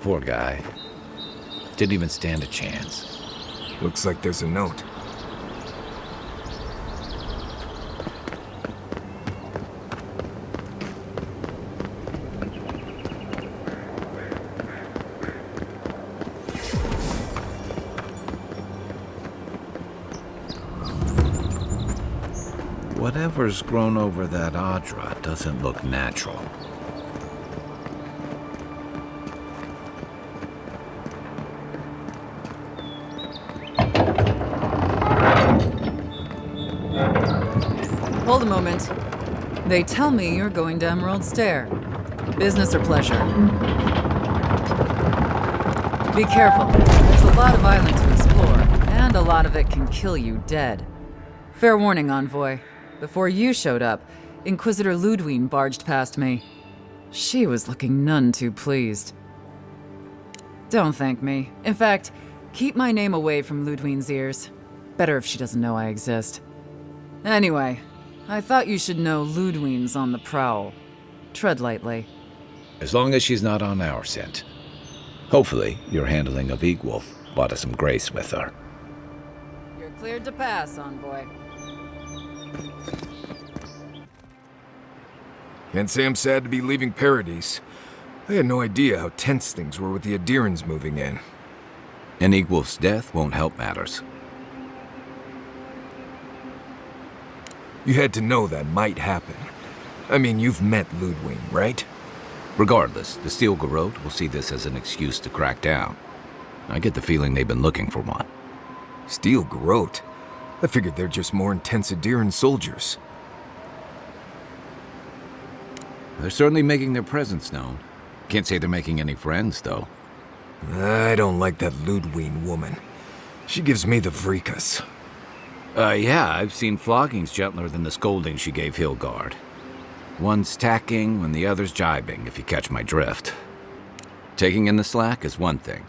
Poor guy. Didn't even stand a chance. Looks like there's a note. Whatever's grown over that Adra doesn't look natural. Hold a moment. They tell me you're going to Emerald Stair. Business or pleasure? Be careful. There's a lot of island to explore, and a lot of it can kill you dead. Fair warning, Envoy. Before you showed up, Inquisitor Ludwine barged past me. She was looking none too pleased. Don't thank me. In fact, keep my name away from Ludwine's ears. Better if she doesn't know I exist. Anyway, I thought you should know Ludwine's on the prowl. Tread lightly. As long as she's not on our scent. Hopefully, your handling of Egwolf brought us some grace with her. You're cleared to pass, Envoy. Can't say I'm sad to be leaving Paradis. I had no idea how tense things were with the Adirans moving in. And Egwolf's death won't help matters. You had to know that might happen. I mean, you've met Ludwine, right? Regardless, the Steel Garrote will see this as an excuse to crack down. I get the feeling they've been looking for one. Steel Garrote? I figured they're just more intense Adiran soldiers. They're certainly making their presence known. Can't say they're making any friends, though. I don't like that Ludwine woman. She gives me the vrikas. Yeah, I've seen floggings gentler than the scolding she gave Hilgard. One's tacking when the other's jibing, if you catch my drift. Taking in the slack is one thing.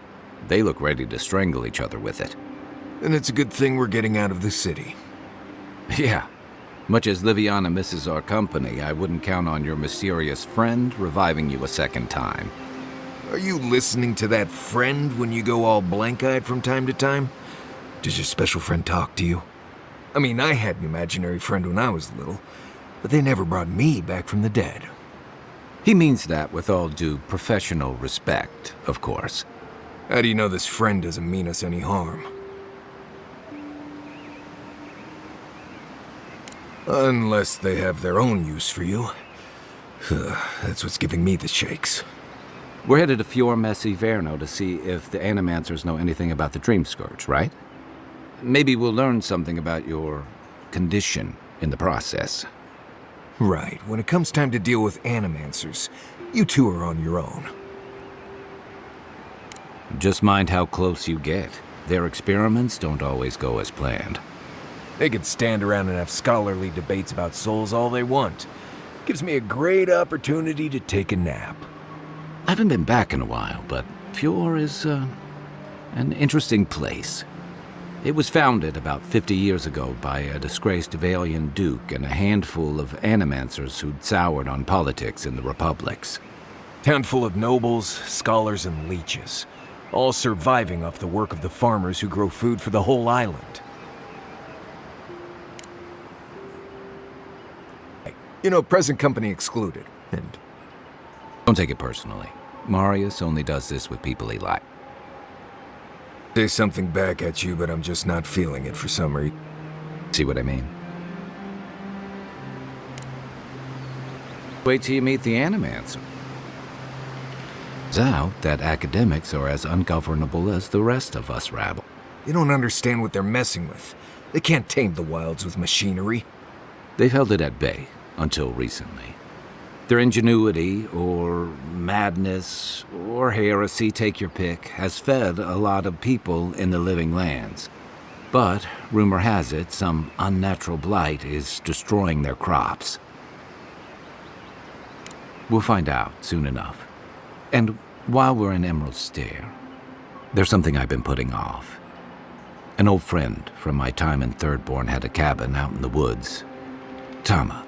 They look ready to strangle each other with it. And it's a good thing we're getting out of the city. Yeah. Much as Liviana misses our company, I wouldn't count on your mysterious friend reviving you a second time. Are you listening to that friend when you go all blank-eyed from time to time? Does your special friend talk to you? I mean, I had an imaginary friend when I was little, but they never brought me back from the dead. He means that with all due professional respect, of course. How do you know this friend doesn't mean us any harm? Unless they have their own use for you. That's what's giving me the shakes. We're headed to Fior Iverno to see if the Animancers know anything about the Dream Scourge, right? Maybe we'll learn something about your condition in the process. Right. When it comes time to deal with Animancers, you two are on your own. Just mind how close you get. Their experiments don't always go as planned. They could stand around and have scholarly debates about souls all they want. Gives me a great opportunity to take a nap. I haven't been back in a while, but Fior is an interesting place. It was founded about 50 years ago by a disgraced Valian duke and a handful of animancers who'd soured on politics in the republics. Town full of nobles, scholars, and leeches, all surviving off the work of the farmers who grow food for the whole island. You know, present company excluded, and... Don't take it personally. Marius only does this with people he likes. Say something back at you, but I'm just not feeling it for some reason. See what I mean? Wait till you meet the Animancer. It's out that academics are as ungovernable as the rest of us rabble. You don't understand what they're messing with. They can't tame the wilds with machinery. They've held it at bay until recently. Their ingenuity, or madness, or heresy, take your pick, has fed a lot of people in the living lands. But, rumor has it, some unnatural blight is destroying their crops. We'll find out soon enough. And while we're in Emerald Stair, there's something I've been putting off. An old friend from my time in Thirdborn had a cabin out in the woods. Tama.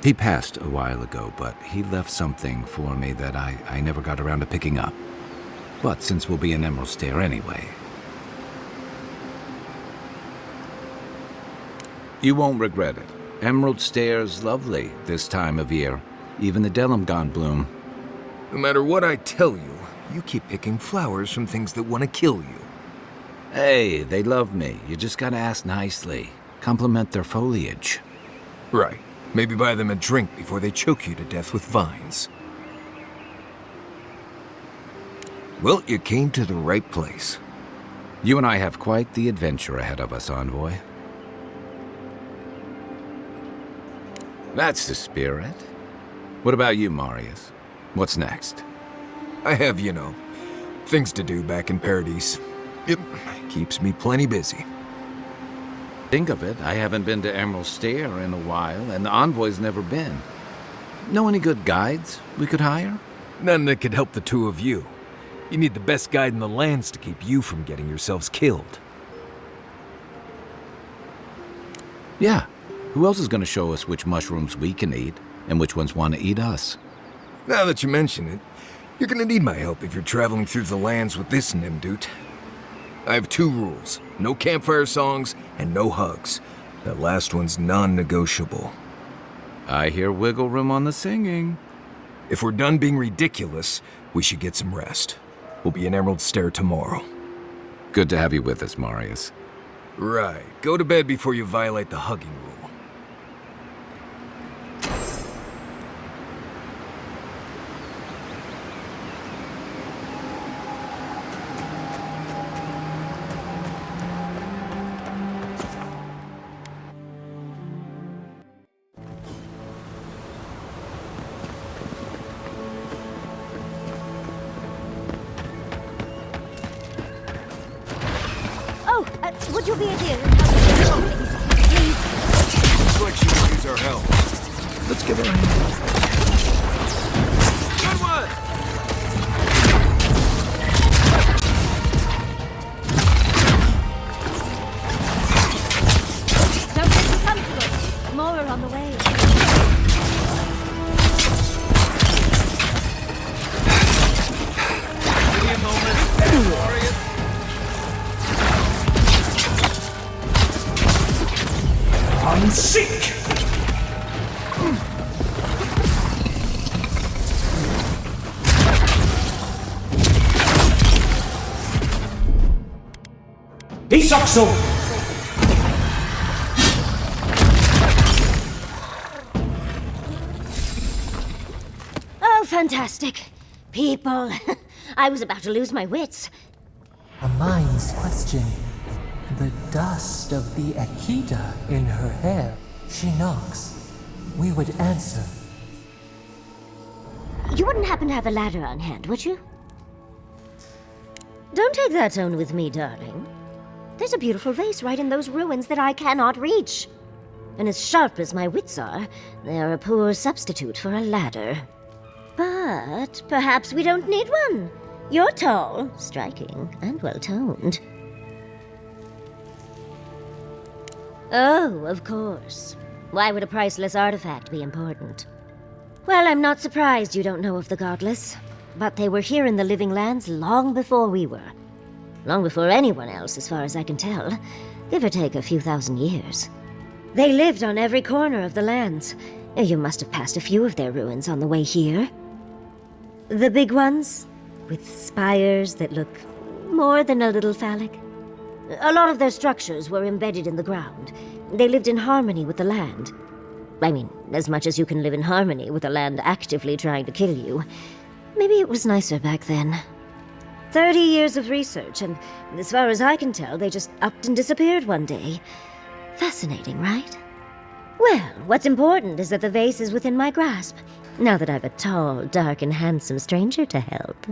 He passed a while ago, but he left something for me that I never got around to picking up. But since we'll be in Emerald Stair anyway... You won't regret it. Emerald Stair's lovely this time of year. Even the Delimgon bloom. No matter what I tell you, you keep picking flowers from things that want to kill you. Hey, they love me. You just gotta ask nicely. Compliment their foliage. Right. Maybe buy them a drink before they choke you to death with vines. Well, you came to the right place. You and I have quite the adventure ahead of us, Envoy. That's the spirit. What about you, Marius? What's next? I have, things to do back in Paradis. It keeps me plenty busy. Think of it, I haven't been to Emerald Stair in a while, and the Envoy's never been. Know any good guides we could hire? None that could help the two of you. You need the best guide in the lands to keep you from getting yourselves killed. Yeah. Who else is going to show us which mushrooms we can eat, and which ones want to eat us? Now that you mention it, you're gonna need my help if you're traveling through the lands with this Nimdude. I have 2 rules. No campfire songs, and no hugs. That last one's non-negotiable. I hear wiggle room on the singing. If we're done being ridiculous, we should get some rest. We'll be in Emerald Stair tomorrow. Good to have you with us, Marius. Right. Go to bed before you violate the hugging rule. Would you be a dear and help us, please? Looks like she could use our help. Let's give her a hand. Good one! Don't let them come to us. More are on the way. Give me a moment, Warriors. Seek! Isoxo! Oh, fantastic. People. I was about to lose my wits. A mind's question. The dust of the Akita in her hair. She knocks. We would answer. You wouldn't happen to have a ladder on hand, would you? Don't take that tone with me, darling. There's a beautiful vase right in those ruins that I cannot reach. And as sharp as my wits are, they are a poor substitute for a ladder. But perhaps we don't need one. You're tall, striking, and well-toned. Oh, of course. Why would a priceless artifact be important? Well, I'm not surprised you don't know of the Godless. But they were here in the Living Lands long before we were. Long before anyone else, as far as I can tell. Give or take a few thousand years. They lived on every corner of the lands. You must have passed a few of their ruins on the way here. The big ones, with spires that look more than a little phallic. A lot of their structures were embedded in the ground. They lived in harmony with the land. I mean, as much as you can live in harmony with the land actively trying to kill you. Maybe it was nicer back then. 30 years of research, and as far as I can tell, they just upped and disappeared one day. Fascinating, right? Well, what's important is that the vase is within my grasp, now that I've a tall, dark, and handsome stranger to help.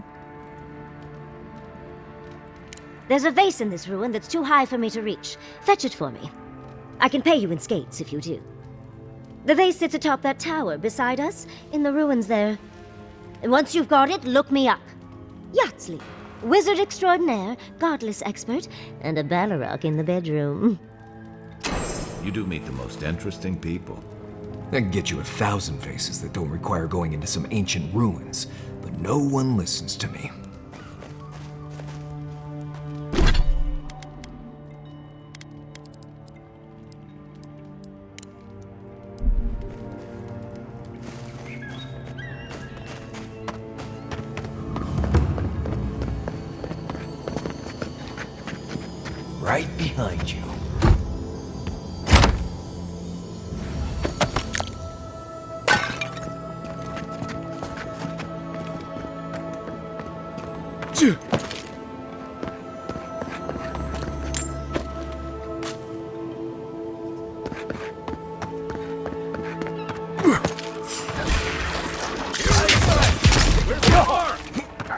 There's a vase in this ruin that's too high for me to reach. Fetch it for me. I can pay you in skates if you do. The vase sits atop that tower beside us, in the ruins there. And once you've got it, look me up. Yahtzee, wizard extraordinaire, godless expert, and a Balrog in the bedroom. You do meet the most interesting people. I can get you 1,000 faces that don't require going into some ancient ruins, but no one listens to me. Right behind you.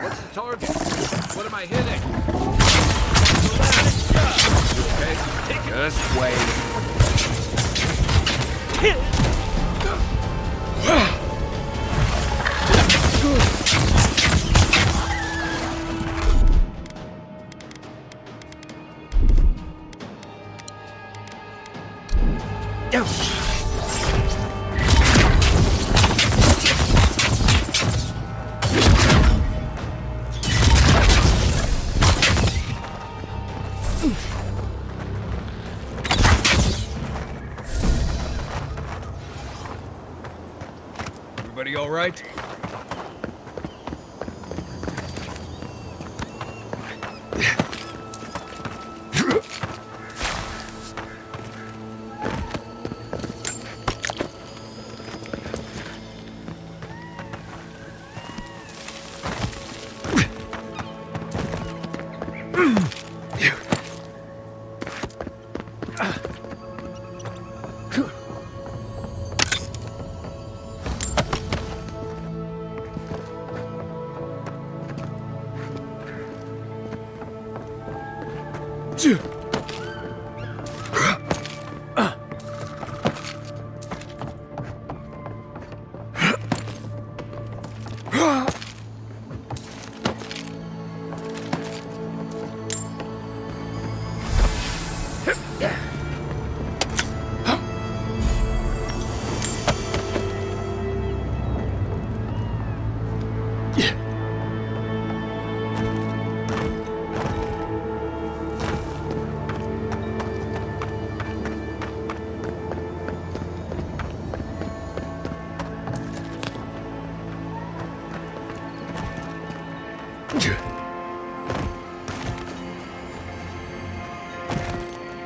What's the target? What am I hitting? Okay, just wait. Everybody all right?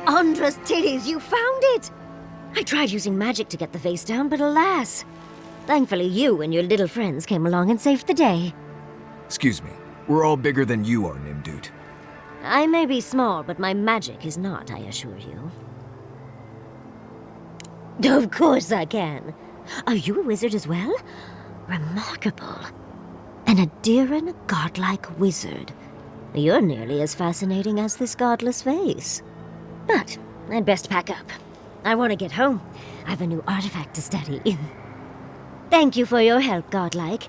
Andra's titties, you found it! I tried using magic to get the face down, but alas. Thankfully, you and your little friends came along and saved the day. Excuse me. We're all bigger than you are, Nimdude. I may be small, but my magic is not, I assure you. Of course I can. Are you a wizard as well? Remarkable. An Adiran godlike wizard. You're nearly as fascinating as this godless face. But I'd best pack up. I want to get home. I have a new artifact to study. Thank you for your help, godlike.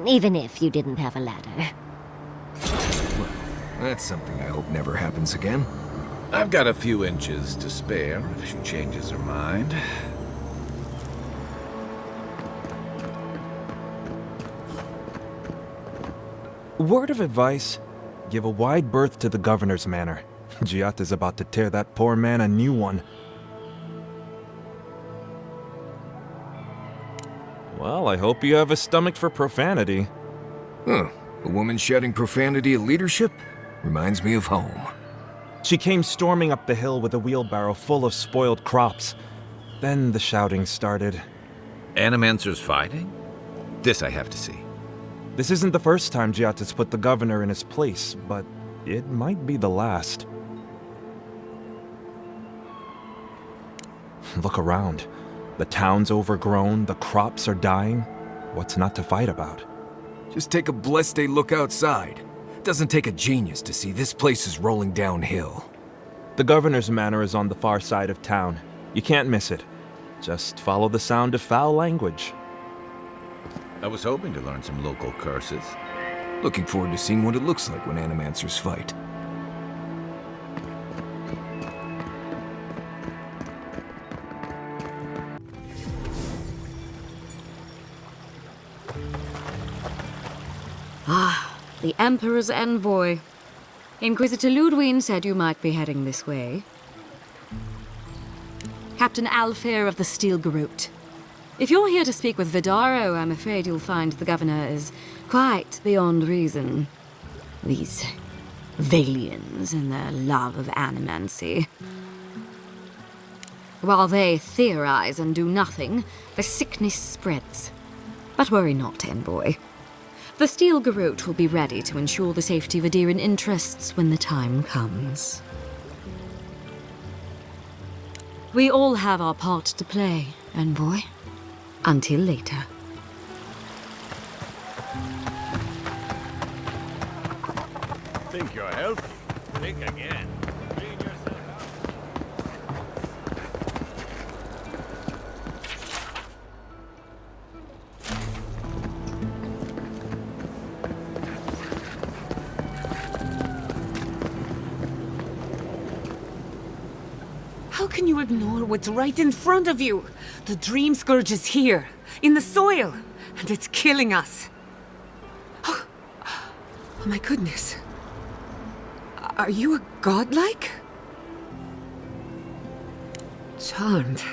Even if you didn't have a ladder. Well, that's something I hope never happens again. I've got a few inches to spare if she changes her mind. Word of advice, give a wide berth to the governor's manor. Giata's about to tear that poor man a new one. Well, I hope you have a stomach for profanity. Huh. A woman shouting profanity at leadership? Reminds me of home. She came storming up the hill with a wheelbarrow full of spoiled crops. Then the shouting started. Animancer's fighting? This I have to see. This isn't the first time Giata's put the governor in his place, but it might be the last. Look around. The town's overgrown, the crops are dying. What's not to fight about? Just take a blessed day look outside. Doesn't take a genius to see this place is rolling downhill. The governor's manor is on the far side of town. You can't miss it. Just follow the sound of foul language. I was hoping to learn some local curses. Looking forward to seeing what it looks like when Animancers fight. The Emperor's envoy. Inquisitor Ludwig said you might be heading this way. Captain Aelfyr of the Steel Garrote. If you're here to speak with Vidaro, I'm afraid you'll find the governor is quite beyond reason. These Valians and their love of animancy. While they theorize and do nothing, the sickness spreads. But worry not, envoy. The Steel Garrote will be ready to ensure the safety of Adiran interests when the time comes. We all have our part to play, envoy. Until later. Think you're healthy? Think again. Clean yourself out. How can you ignore what's right in front of you? The Dream Scourge is here, in the soil, and it's killing us. Oh my goodness. Are you a godlike? Charmed.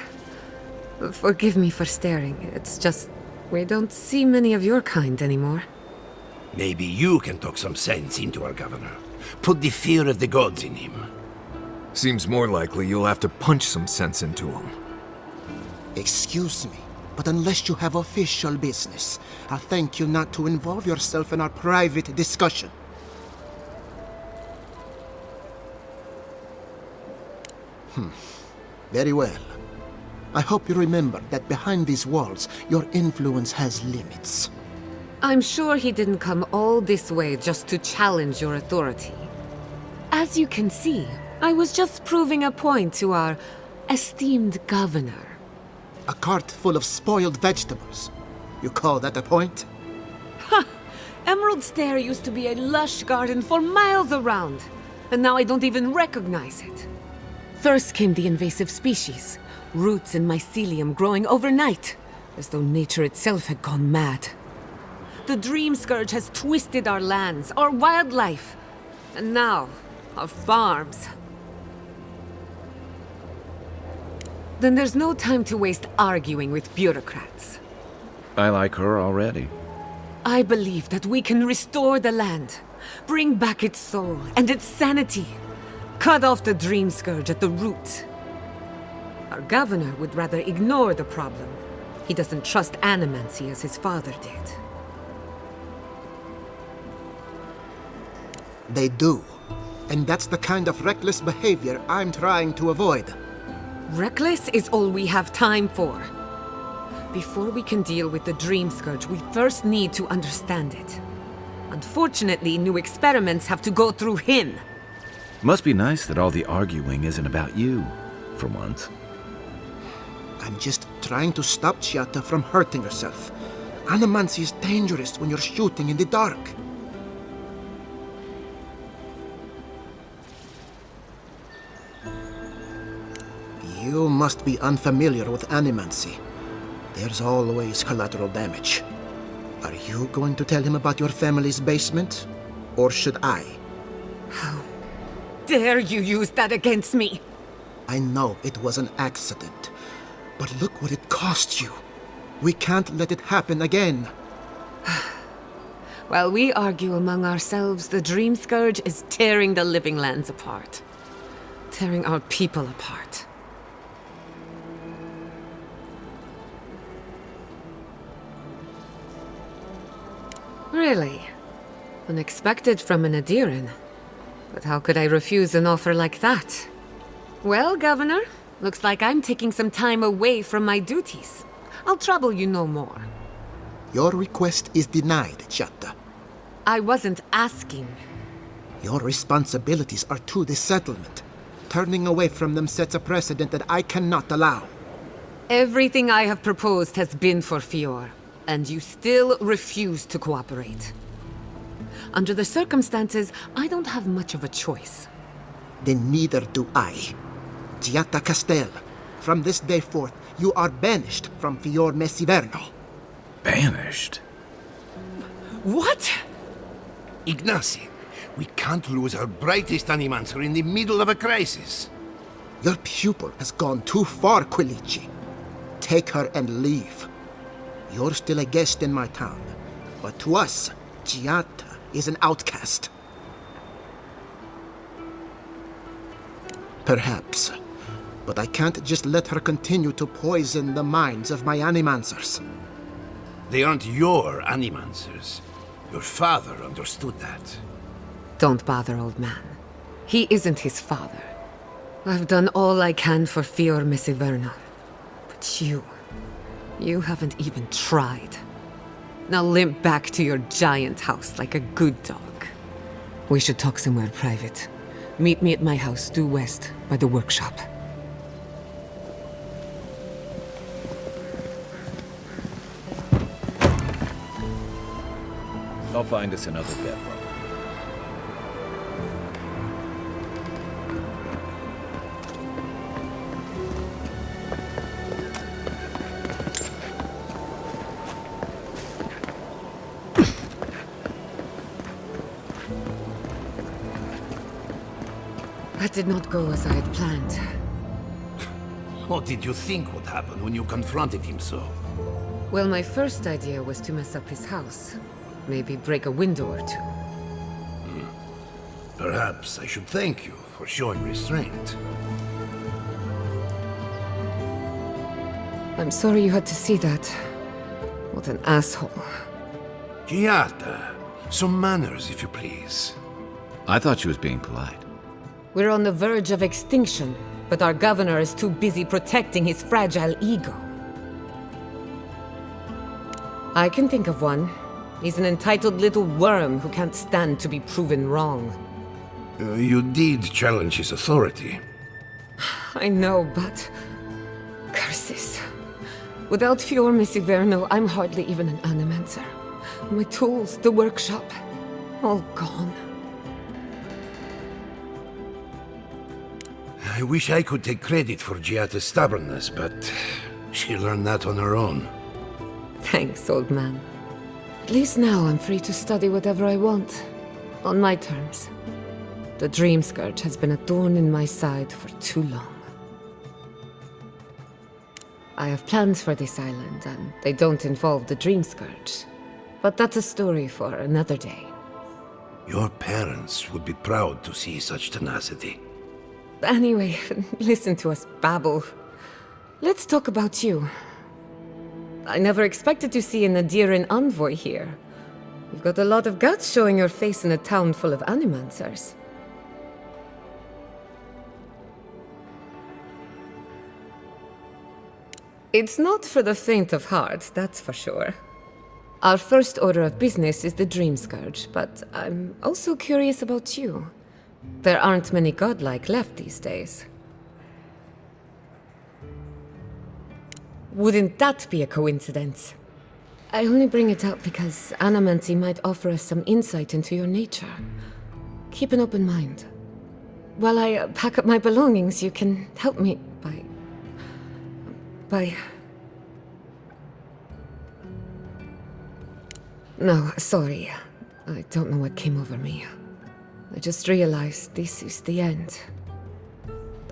Forgive me for staring. It's just, we don't see many of your kind anymore. Maybe you can talk some sense into our governor. Put the fear of the gods in him. Seems more likely you'll have to punch some sense into him. Excuse me, but unless you have official business, I'll thank you not to involve yourself in our private discussion. Very well. I hope you remember that behind these walls, your influence has limits. I'm sure he didn't come all this way just to challenge your authority. As you can see, I was just proving a point to our esteemed governor. A cart full of spoiled vegetables. You call that a point? Ha! Emerald Stair used to be a lush garden for miles around, and now I don't even recognize it. First came the invasive species, roots and mycelium growing overnight, as though nature itself had gone mad. The Dream Scourge has twisted our lands, our wildlife, and now, our farms. Then there's no time to waste arguing with bureaucrats. I like her already. I believe that we can restore the land, bring back its soul and its sanity, cut off the Dream Scourge at the root. Our governor would rather ignore the problem. He doesn't trust animancy as his father did. They do. And that's the kind of reckless behavior I'm trying to avoid. Reckless is all we have time for. Before we can deal with the Dream Scourge, we first need to understand it. Unfortunately, new experiments have to go through him. Must be nice that all the arguing isn't about you, for once. I'm just trying to stop Giatta from hurting herself. Animancy is dangerous when you're shooting in the dark. You must be unfamiliar with animancy. There's always collateral damage. Are you going to tell him about your family's basement? Or should I? How dare you use that against me? I know it was an accident, but look what it cost you. We can't let it happen again. While we argue among ourselves, the Dream Scourge is tearing the living lands apart. Tearing our people apart. Really? Unexpected from an Adiran. But how could I refuse an offer like that? Well, Governor, looks like I'm taking some time away from my duties. I'll trouble you no more. Your request is denied, Giatta. I wasn't asking. Your responsibilities are to the settlement. Turning away from them sets a precedent that I cannot allow. Everything I have proposed has been for Fior, and you still refuse to cooperate. Under the circumstances, I don't have much of a choice. Then neither do I. Giatta Castel, from this day forth, you are banished from Fior Iverno. Banished? What? Ignacy, we can't lose our brightest animancer in the middle of a crisis. Your pupil has gone too far, Quilici. Take her and leave. You're still a guest in my town, but to us, Giatta is an outcast. Perhaps, but I can't just let her continue to poison the minds of my animancers. They aren't your animancers. Your father understood that. Don't bother, old man. He isn't his father. I've done all I can for Fior, Miss Iverno. But you haven't even tried. Now limp back to your giant house like a good dog. We should talk somewhere private. Meet me at my house due west, by the workshop. I'll find us another bedroom. That did not go as I had planned. What did you think would happen when you confronted him so? Well, my first idea was to mess up his house. Maybe break a window or two. Perhaps I should thank you for showing restraint. I'm sorry you had to see that. What an asshole. Giatta, some manners, if you please. I thought she was being polite. We're on the verge of extinction, but our governor is too busy protecting his fragile ego. I can think of one. He's an entitled little worm who can't stand to be proven wrong. You did challenge his authority. I know, but... curses. Without Fior, Miss Iverno, I'm hardly even an animancer. My tools, the workshop, all gone. I wish I could take credit for Giatta's stubbornness, but she learned that on her own. Thanks, old man. At least now I'm free to study whatever I want. On my terms. The Dream Scourge has been a thorn in my side for too long. I have plans for this island, and they don't involve the Dream Scourge. But that's a story for another day. Your parents would be proud to see such tenacity. Anyway, listen to us babble. Let's talk about you. I never expected to see an Adiran envoy here. You've got a lot of guts showing your face in a town full of animancers. It's not for the faint of heart, that's for sure. Our first order of business is the Dream Scourge, but I'm also curious about you. There aren't many godlike left these days. Wouldn't that be a coincidence? I only bring it up because Animancy might offer us some insight into your nature. Keep an open mind. While I pack up my belongings, you can help me by... No, sorry. I don't know what came over me. I just realized this is the end.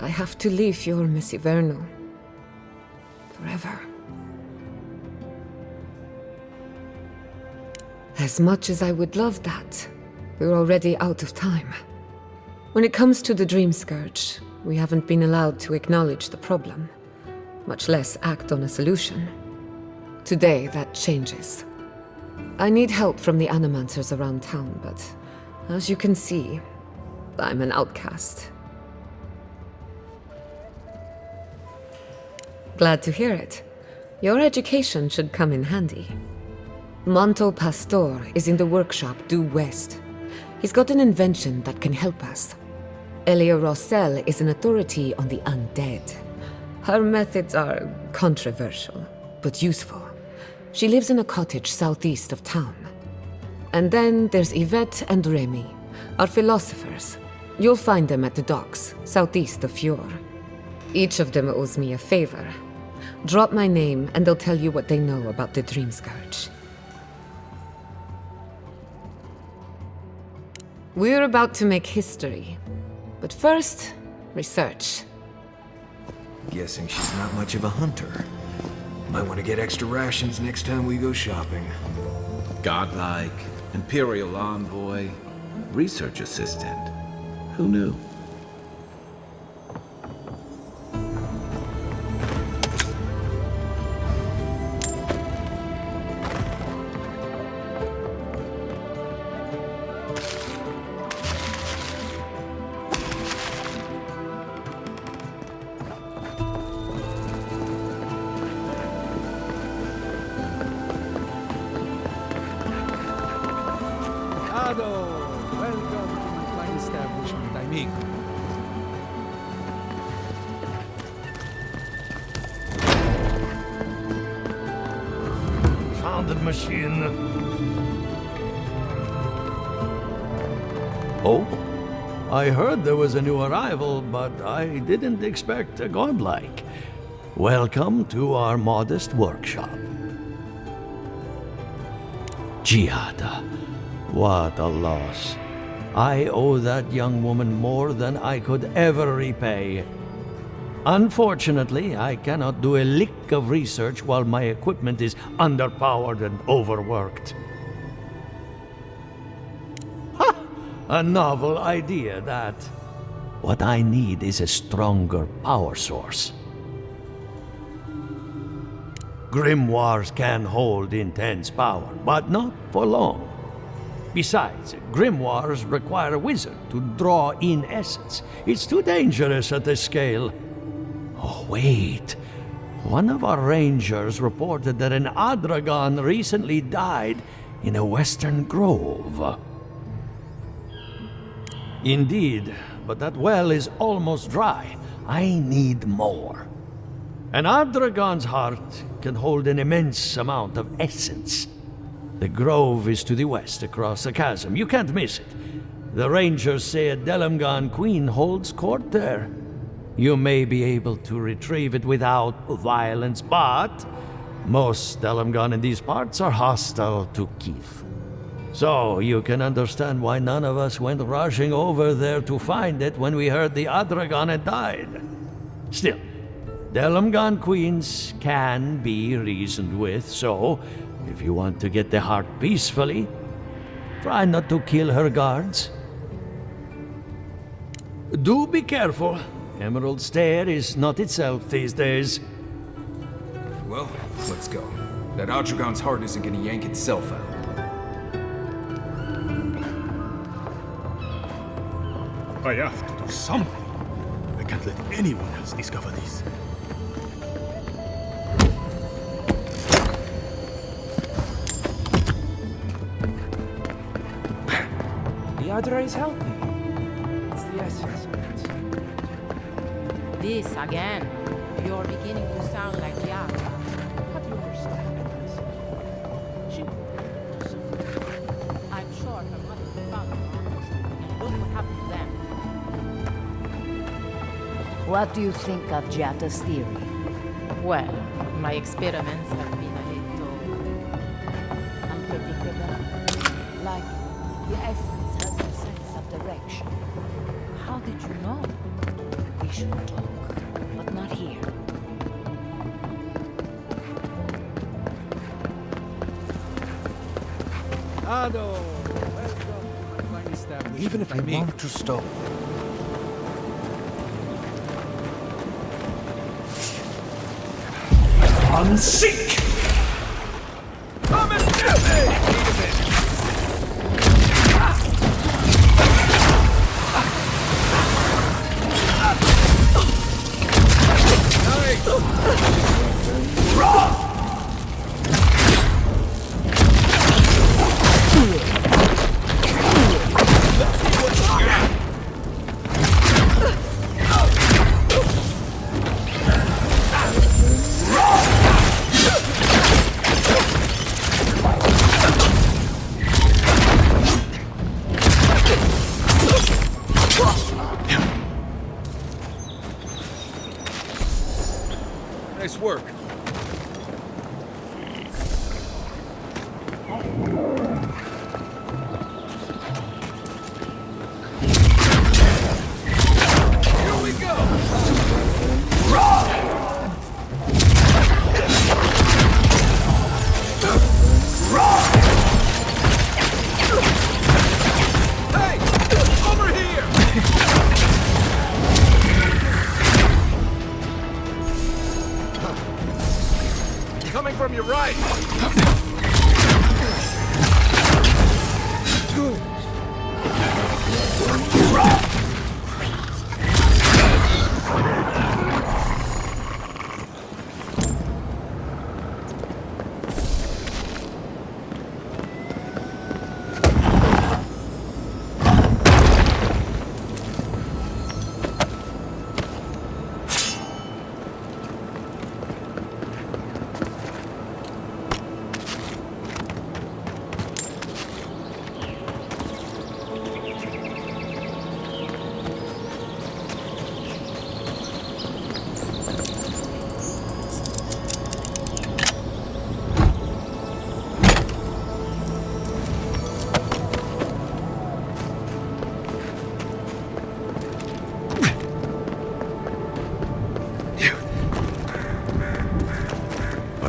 I have to leave Fior, Miss Iverno. Forever. As much as I would love that, we're already out of time. When it comes to the Dream Scourge, we haven't been allowed to acknowledge the problem, much less act on a solution. Today, that changes. I need help from the animancers around town, but as you can see, I'm an outcast. Glad to hear it. Your education should come in handy. Manto Pastor is in the workshop due west. He's got an invention that can help us. Elia Rossell is an authority on the undead. Her methods are controversial, but useful. She lives in a cottage southeast of town. And then there's Yvette and Remy, our philosophers. You'll find them at the docks, southeast of Fior. Each of them owes me a favor. Drop my name and they'll tell you what they know about the Dream Scourge. We're about to make history. But first, research. Guessing she's not much of a hunter. Might want to get extra rations next time we go shopping. Godlike, Imperial envoy, research assistant. Who knew? Welcome to my fine establishment, I mean. Found the machine. Oh? I heard there was a new arrival, but I didn't expect a godlike. Welcome to our modest workshop. Giada, what a loss. I owe that young woman more than I could ever repay. Unfortunately, I cannot do a lick of research while my equipment is underpowered and overworked. Ha! A novel idea, that. What I need is a stronger power source. Grimoires can hold intense power, but not for long. Besides, grimoires require a wizard to draw in essence. It's too dangerous at this scale. Oh, wait. One of our rangers reported that an Adragon recently died in a western grove. Indeed, but that well is almost dry. I need more. An Adragon's heart can hold an immense amount of essence. The grove is to the west, across the chasm. You can't miss it. The rangers say a Delamgan queen holds court there. You may be able to retrieve it without violence, but most Delamgan in these parts are hostile to Keith. So you can understand why none of us went rushing over there to find it when we heard the Adragon had died. Still, Delamgan queens can be reasoned with, so if you want to get the heart peacefully, try not to kill her guards. Do be careful. Emerald Stair is not itself these days. Well, let's go. That Adragon's heart isn't gonna yank itself out. I have to do something. I can't let anyone else discover this. The Adra is healthy. It's the essence of it. This again. You're beginning to sound like Giada. How do you understand this? She... I'm sure her mother found her. Look what happened to them. What do you think of Giada's theory? Well, my experiments have been a little unpredictable. Like, the essence has no sense of direction. How did you know? We should talk, but not here. Ado, welcome to my fine establishment. Even if you want to stop. Unseek! Come and get me! Nice work.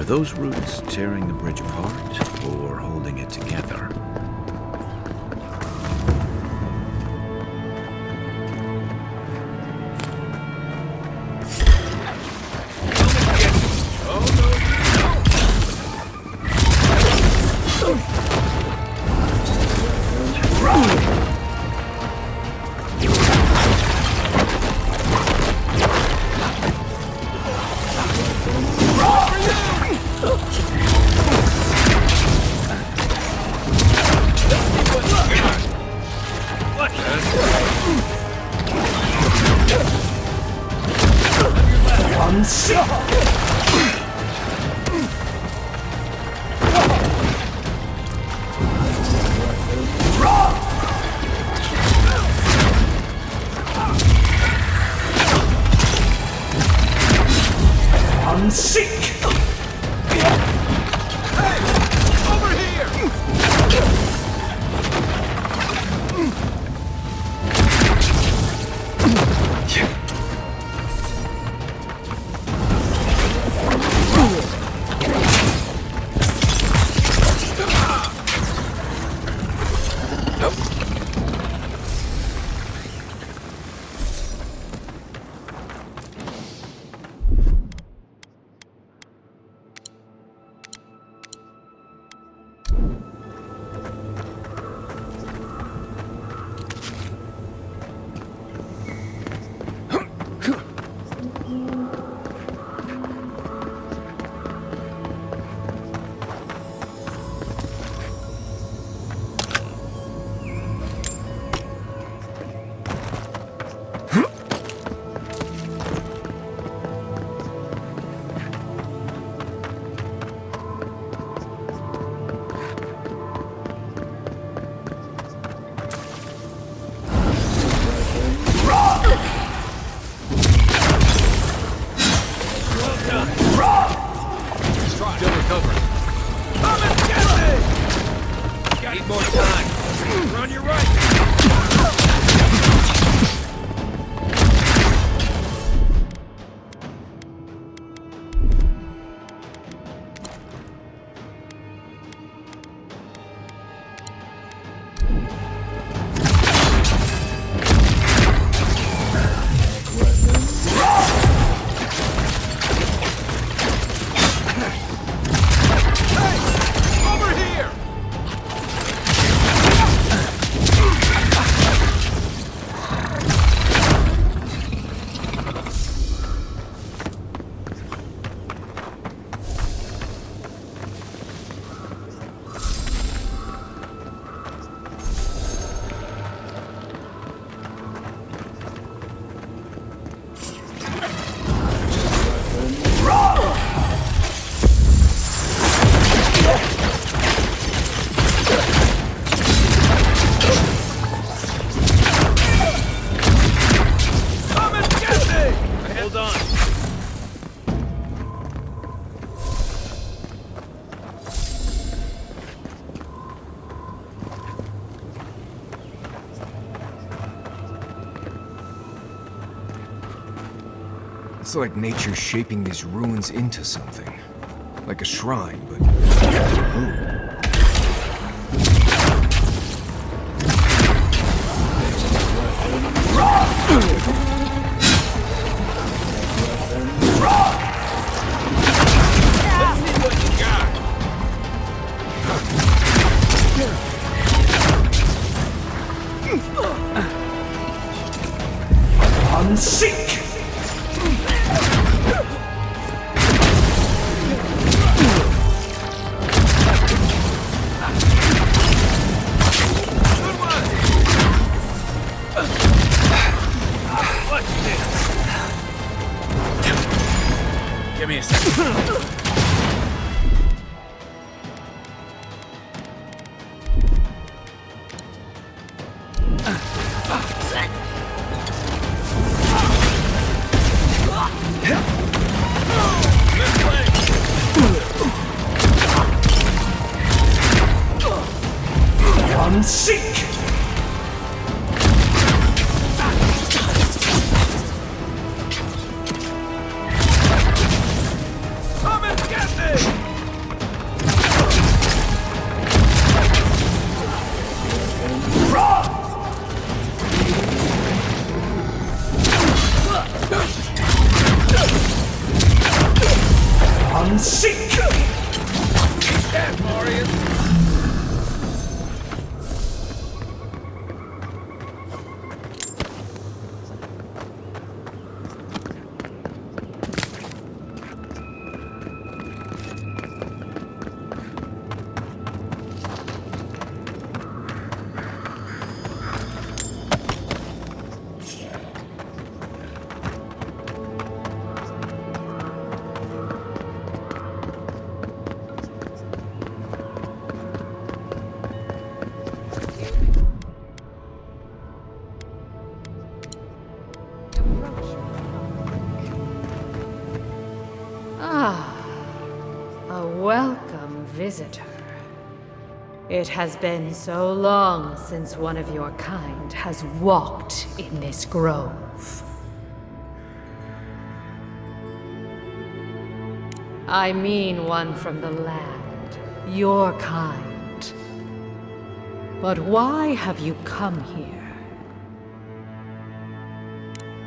those roots tearing the bridge apart or holding it together? It's like nature shaping these ruins into something. Like a shrine, but... Ooh. Give me a second. Come and get me! visitor. It has been so long since one of your kind has walked in this grove. I mean one from the land, your kind. But why have you come here?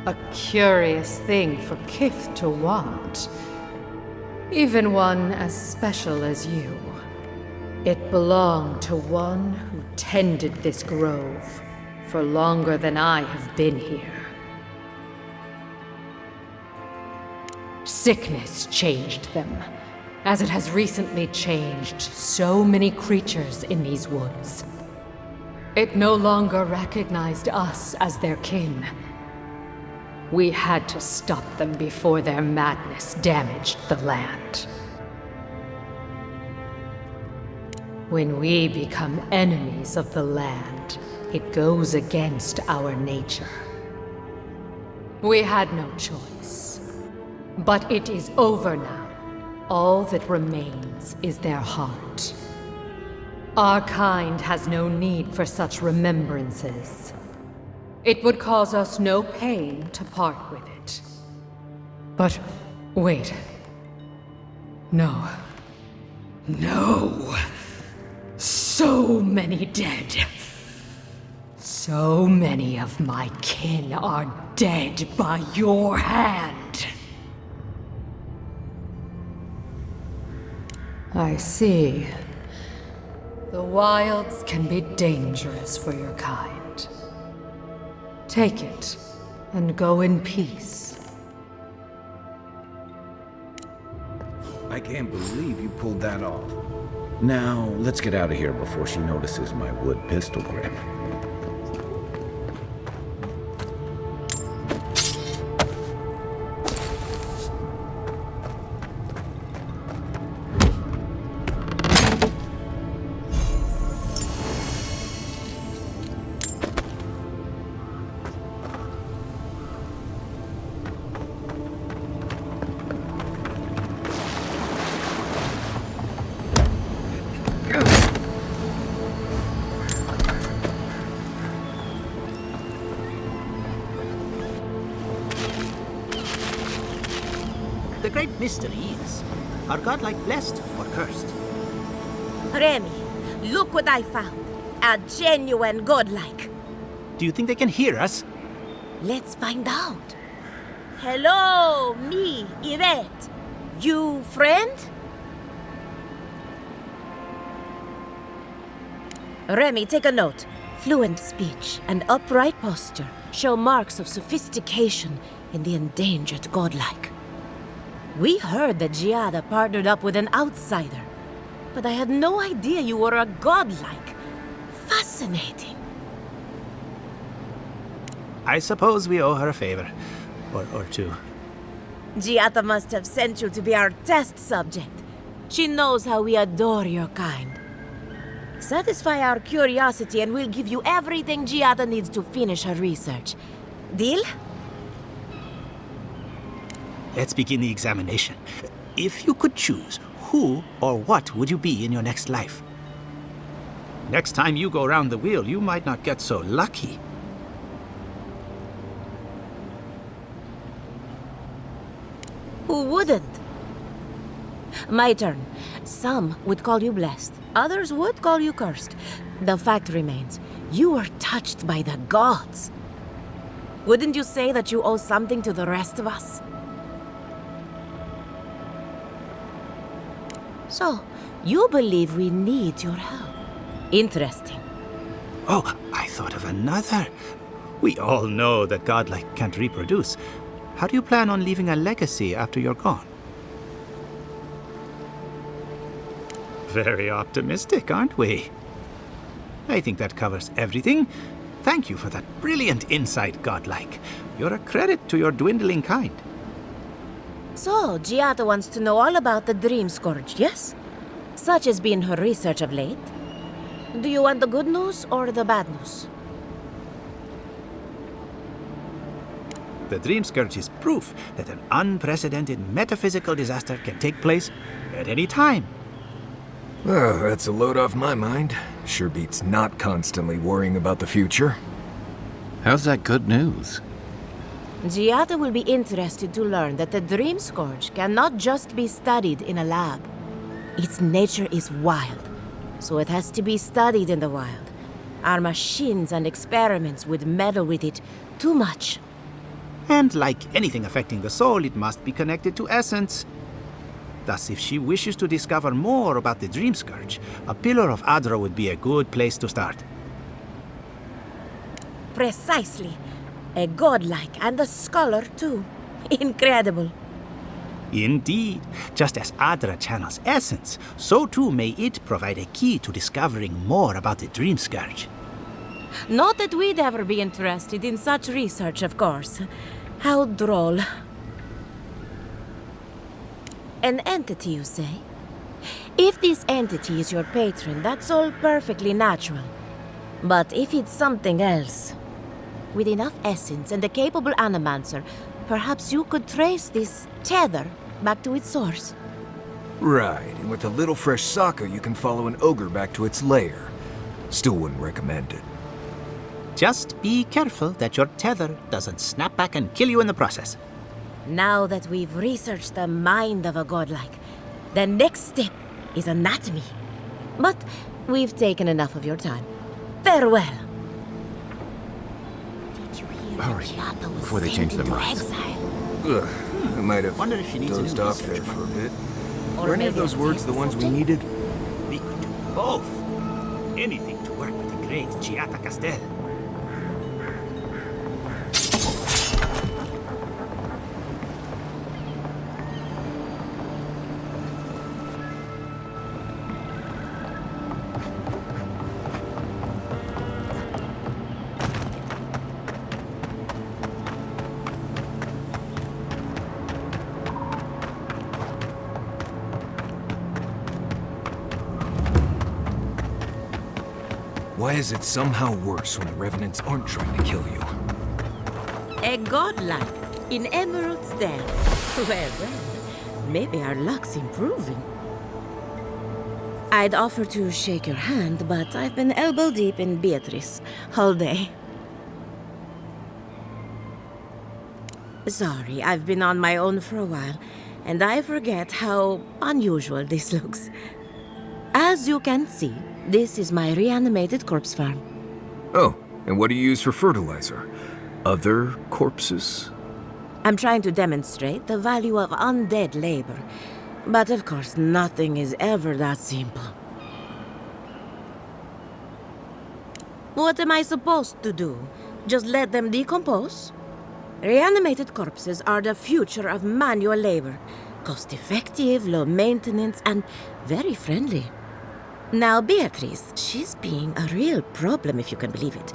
A curious thing for Kith to want. Even one as special as you. It belonged to one who tended this grove for longer than I have been here. Sickness changed them, as it has recently changed so many creatures in these woods. It no longer recognized us as their kin. We had to stop them before their madness damaged the land. When we become enemies of the land, it goes against our nature. We had no choice. But it is over now. All that remains is their heart. Our kind has no need for such remembrances. It would cause us no pain to part with it. But wait. No. No! So many dead. So many of my kin are dead by your hand. I see. The wilds can be dangerous for your kind. Take it, and go in peace. I can't believe you pulled that off. Now, let's get out of here before she notices my wood pistol grip. The great mystery is, are godlike blessed or cursed? Remy, look what I found. A genuine godlike. Do you think they can hear us? Let's find out. Hello, me, Yvette. You friend? Remy, take a note. Fluent speech and upright posture show marks of sophistication in the endangered godlike. We heard that Giada partnered up with an outsider, but I had no idea you were a godlike. Fascinating. I suppose we owe her a favor. Or two. Giada must have sent you to be our test subject. She knows how we adore your kind. Satisfy our curiosity and we'll give you everything Giada needs to finish her research. Deal? Let's begin the examination. If you could choose, who or what would you be in your next life? Next time you go round the wheel, you might not get so lucky. Who wouldn't? My turn. Some would call you blessed. Others would call you cursed. The fact remains, you were touched by the gods. Wouldn't you say that you owe something to the rest of us? So, you believe we need your help. Interesting. Oh, I thought of another. We all know that godlike can't reproduce. How do you plan on leaving a legacy after you're gone? Very optimistic, aren't we? I think that covers everything. Thank you for that brilliant insight, godlike. You're a credit to your dwindling kind. So, Giada wants to know all about the Dream Scourge, yes? Such has been her research of late. Do you want the good news or the bad news? The Dream Scourge is proof that an unprecedented metaphysical disaster can take place at any time. Oh, that's a load off my mind. Sure beats not constantly worrying about the future. How's that good news? Giada will be interested to learn that the Dream Scourge cannot just be studied in a lab. Its nature is wild, so it has to be studied in the wild. Our machines and experiments would meddle with it too much. And like anything affecting the soul, it must be connected to essence. Thus, if she wishes to discover more about the Dream Scourge, a Pillar of Adra would be a good place to start. Precisely. A godlike and a scholar, too. Incredible. Indeed. Just as Adra channels essence, so too may it provide a key to discovering more about the Dream Scourge. Not that we'd ever be interested in such research, of course. How droll. An entity, you say? If this entity is your patron, that's all perfectly natural. But if it's something else, with enough essence and a capable animancer, perhaps you could trace this tether back to its source. Right, and with a little fresh sake, you can follow an ogre back to its lair. Still wouldn't recommend it. Just be careful that your tether doesn't snap back and kill you in the process. Now that we've researched the mind of a godlike, the next step is anatomy. But we've taken enough of your time. Farewell. Did you hear Hurry, before they change their minds. Ugh, I might have Wonder if she needs a dozed new off research there for a bit. Or Were any of maybe those a words the ones we needed? We could do both. Anything to work with the great Giada Castel. Why is it somehow worse when the Revenants aren't trying to kill you? A godlike in Emerald Stair. Well, maybe our luck's improving. I'd offer to shake your hand, but I've been elbow deep in Beatrice all day. Sorry, I've been on my own for a while, and I forget how unusual this looks. As you can see, this is my reanimated corpse farm. Oh, and what do you use for fertilizer? Other corpses? I'm trying to demonstrate the value of undead labor, but of course nothing is ever that simple. What am I supposed to do? Just let them decompose? Reanimated corpses are the future of manual labor. Cost-effective, low maintenance, and very friendly. Now, Beatrice, she's being a real problem, if you can believe it.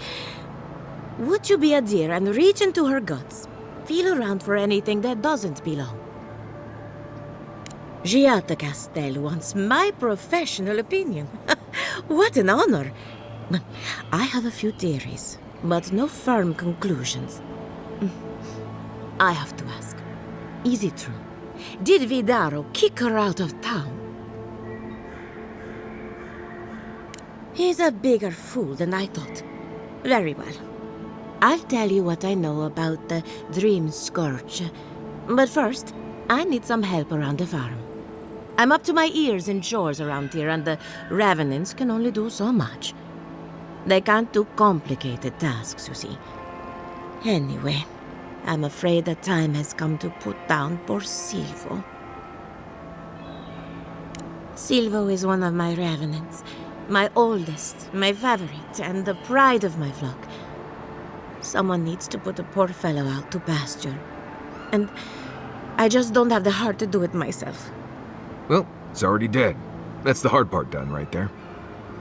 Would you be a dear and reach into her guts? Feel around for anything that doesn't belong. Giada Castel wants my professional opinion. What an honor. I have a few theories, but no firm conclusions. I have to ask, is it true? Did Vidaro kick her out of town? He's a bigger fool than I thought. Very well. I'll tell you what I know about the Dream Scourge. But first, I need some help around the farm. I'm up to my ears in chores around here, and the Revenants can only do so much. They can't do complicated tasks, you see. Anyway, I'm afraid the time has come to put down poor Silvo. Silvo is one of my Revenants. My oldest, my favorite, and the pride of my flock. Someone needs to put the poor fellow out to pasture. And I just don't have the heart to do it myself. Well, it's already dead. That's the hard part done right there.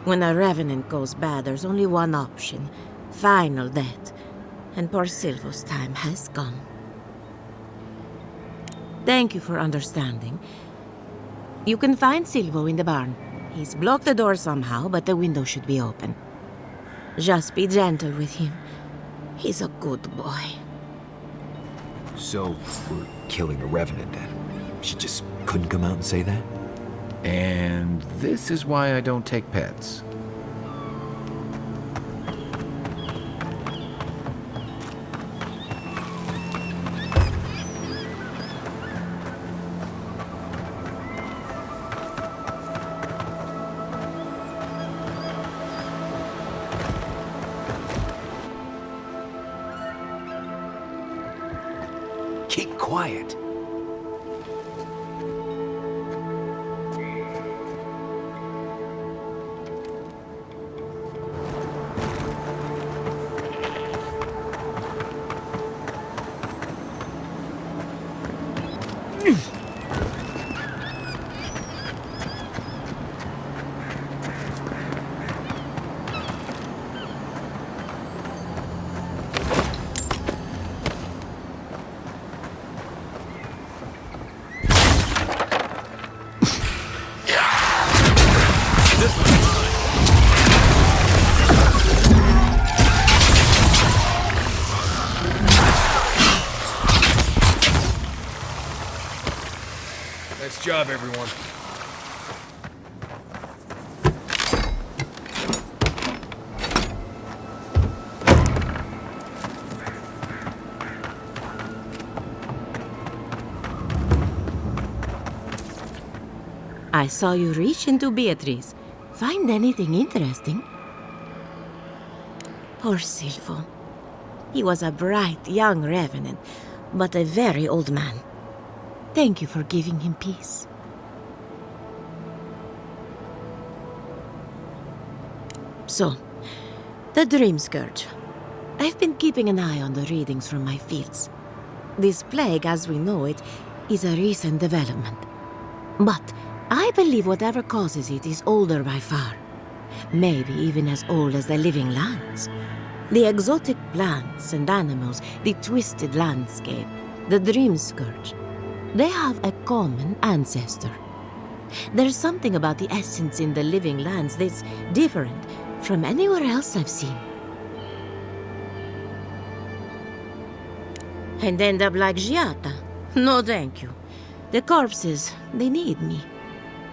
When a Revenant goes bad, there's only one option. Final death. And poor Silvo's time has gone. Thank you for understanding. You can find Silvo in the barn. He's blocked the door somehow, but the window should be open. Just be gentle with him. He's a good boy. So, we're killing a Revenant then? She just couldn't come out and say that? And this is why I don't take pets. Keep quiet. Nice job, everyone. I saw you reach into Beatrice. Find anything interesting? Poor Silvo. He was a bright young revenant, but a very old man. Thank you for giving him peace. So, the Dream Scourge. I've been keeping an eye on the readings from my fields. This plague, as we know it, is a recent development. But I believe whatever causes it is older by far. Maybe even as old as the living lands. The exotic plants and animals, the twisted landscape, the Dream Scourge. They have a common ancestor. There's something about the essence in the living lands that's different from anywhere else I've seen. And end up like Giata? No, thank you. The corpses, they need me.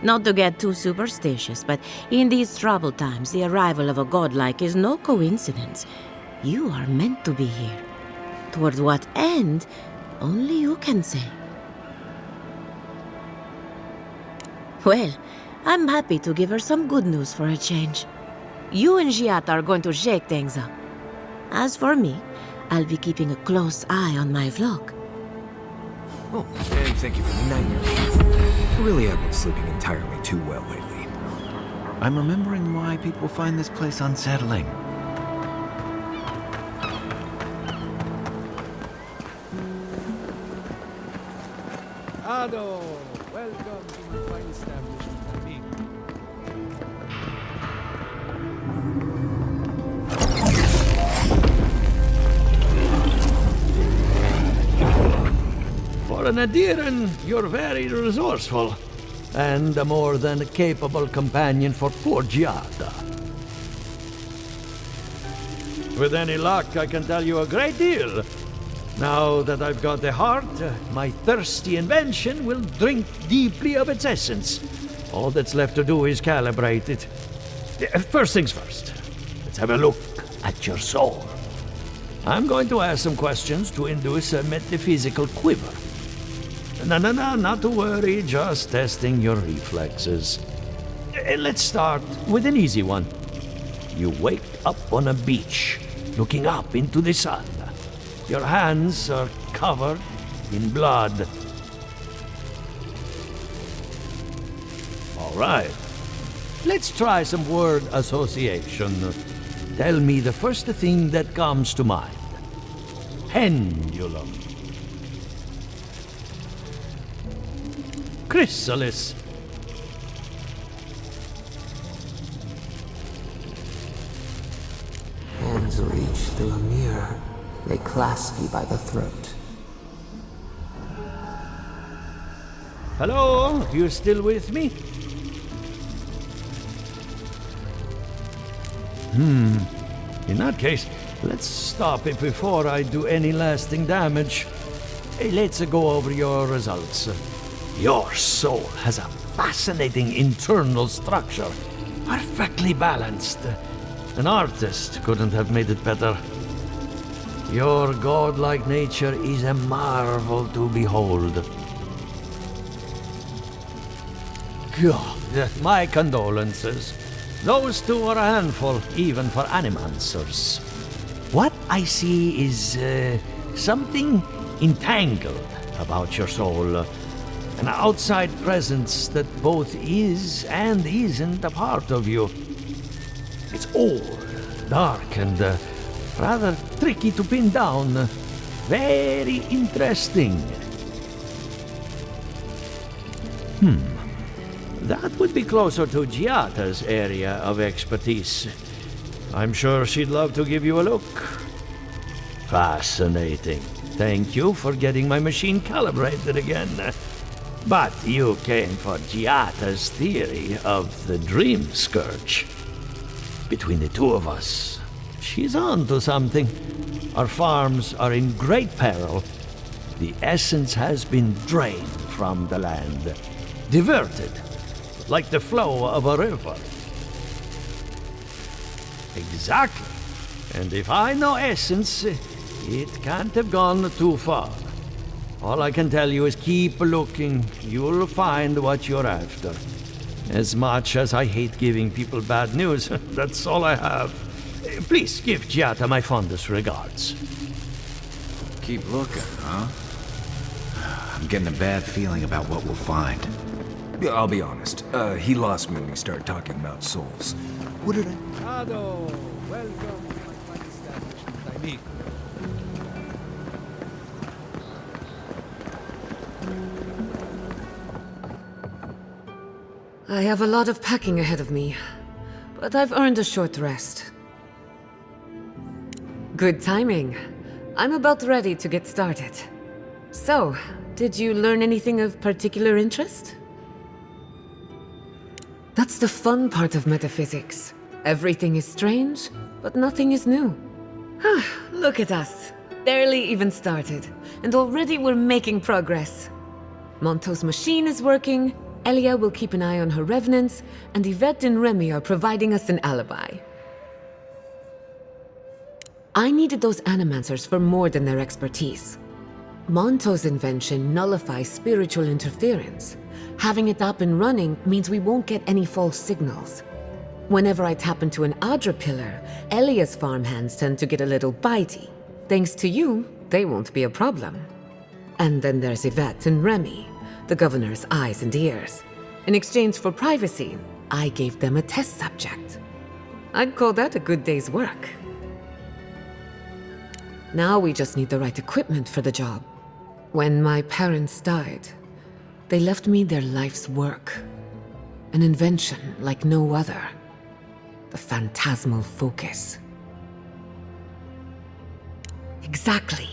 Not to get too superstitious, but in these troubled times, the arrival of a godlike is no coincidence. You are meant to be here. Toward what end, only you can say. Well, I'm happy to give her some good news for a change. You and Giata are going to shake things up. As for me, I'll be keeping a close eye on my flock. Oh, and thank you for the nightmare. I really have been sleeping entirely too well lately. I'm remembering why people find this place unsettling. Ado, welcome to my fine establishment, amigo. For an Adiran, you're very resourceful, and a more than capable companion for poor Giada. With any luck, I can tell you a great deal. Now that I've got the heart, my thirsty invention will drink deeply of its essence. All that's left to do is calibrate it. First things first, let's have a look at your soul. I'm going to ask some questions to induce a metaphysical quiver. No, not to worry, just testing your reflexes. Let's start with an easy one. You wake up on a beach, looking up into the sun. Your hands are covered in blood. All right. Let's try some word association. Tell me the first thing that comes to mind. Pendulum. Chrysalis. Hands reach through a mirror. They clasp you by the throat. Hello? You still with me? In that case, let's stop it before I do any lasting damage. Let's go over your results. Your soul has a fascinating internal structure. Perfectly balanced. An artist couldn't have made it better. Your godlike nature is a marvel to behold. God, my condolences. Those two are a handful, even for animancers. What I see is something entangled about your soul. An outside presence that both is and isn't a part of you. It's old, dark, and rather tricky to pin down. Very interesting. That would be closer to Giata's area of expertise. I'm sure she'd love to give you a look. Fascinating. Thank you for getting my machine calibrated again. But you came for Giata's theory of the Dream Scourge. Between the two of us, she's on to something. Our farms are in great peril. The essence has been drained from the land, diverted, like the flow of a river. Exactly. And if I know essence, it can't have gone too far. All I can tell you is keep looking. You'll find what you're after. As much as I hate giving people bad news, that's all I have. Please give Giata my fondest regards. Keep looking, huh? I'm getting a bad feeling about what we'll find. Yeah, I'll be honest. He lost me when he started talking about souls. What did I... Shadow, welcome to my fine establishment, I mean. I have a lot of packing ahead of me, but I've earned a short rest. Good timing. I'm about ready to get started. So, did you learn anything of particular interest? That's the fun part of metaphysics. Everything is strange, but nothing is new. Look at us. Barely even started, and already we're making progress. Monto's machine is working, Elia will keep an eye on her revenants, and Yvette and Remy are providing us an alibi. I needed those animancers for more than their expertise. Monto's invention nullifies spiritual interference. Having it up and running means we won't get any false signals. Whenever I tap into an Adra pillar, Elia's farmhands tend to get a little bitey. Thanks to you, they won't be a problem. And then there's Yvette and Remy, the governor's eyes and ears. In exchange for privacy, I gave them a test subject. I'd call that a good day's work. Now we just need the right equipment for the job. When my parents died, they left me their life's work. An invention like no other. The phantasmal focus. Exactly.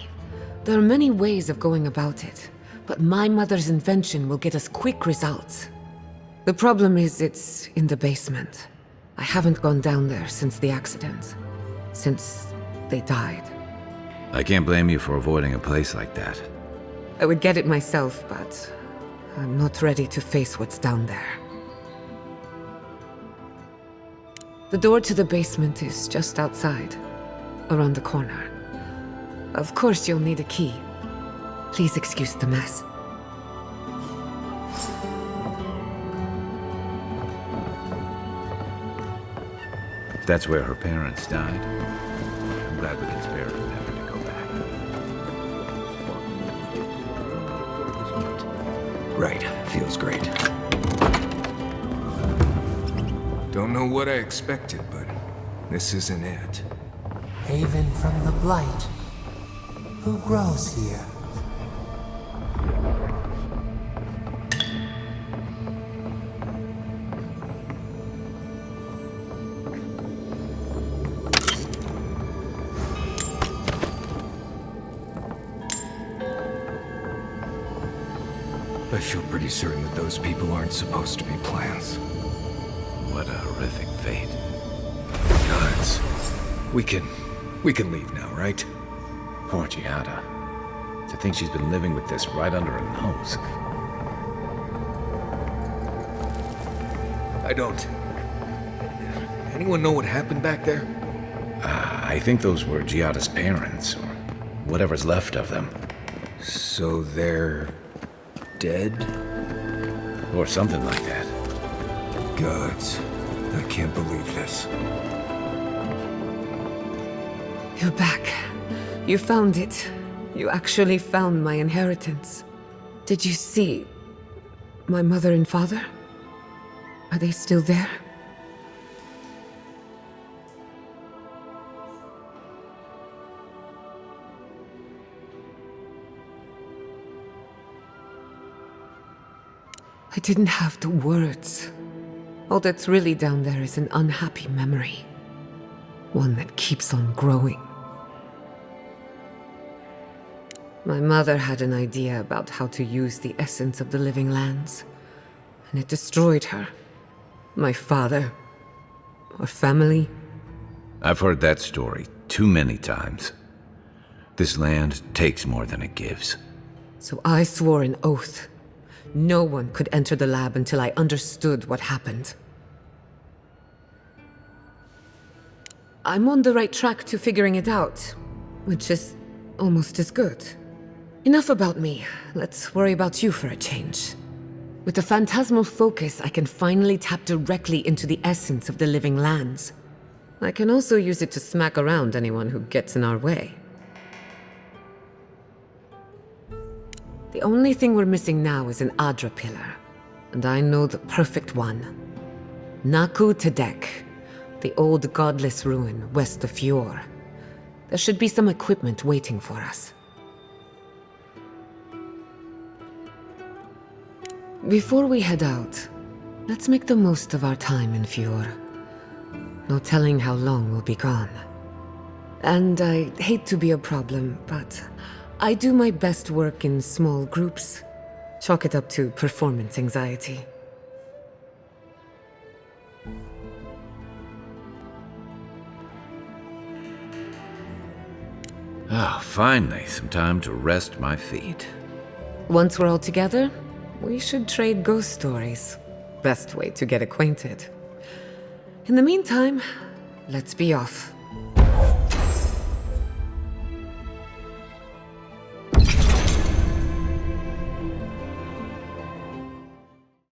There are many ways of going about it, but my mother's invention will get us quick results. The problem is it's in the basement. I haven't gone down there since the accident. Since they died. I can't blame you for avoiding a place like that. I would get it myself, but I'm not ready to face what's down there. The door to the basement is just outside, around the corner. Of course you'll need a key. Please excuse the mess. If that's where her parents died, I'm glad we can spare her having to go back. Right, feels great. Don't know what I expected, but this isn't it. Haven from the Blight. Who grows here? I feel pretty certain that those people aren't supposed to be plants. What a horrific fate. Guys, we can leave now, right? Poor Giada. To think she's been living with this right under her nose. I don't. Anyone know what happened back there? I think those were Giada's parents, or whatever's left of them. So they're dead? Or something like that. Gods, I can't believe this. You're back. You found it. You actually found my inheritance. Did you see my mother and father? Are they still there? I didn't have the words. All that's really down there is an unhappy memory. One that keeps on growing. My mother had an idea about how to use the essence of the living lands, and it destroyed her. My father. Our family. I've heard that story too many times. This land takes more than it gives. So I swore an oath. No one could enter the lab until I understood what happened. I'm on the right track to figuring it out, which is almost as good. Enough about me. Let's worry about you for a change. With the phantasmal focus, I can finally tap directly into the essence of the living lands. I can also use it to smack around anyone who gets in our way. The only thing we're missing now is an Adra pillar, and I know the perfect one. Naku Tedek, the old godless ruin west of Fior. There should be some equipment waiting for us. Before we head out, let's make the most of our time in Fior. No telling how long we'll be gone. And I hate to be a problem, but I do my best work in small groups. Chalk it up to performance anxiety. Ah, finally, some time to rest my feet. Once we're all together, we should trade ghost stories. Best way to get acquainted. In the meantime, let's be off.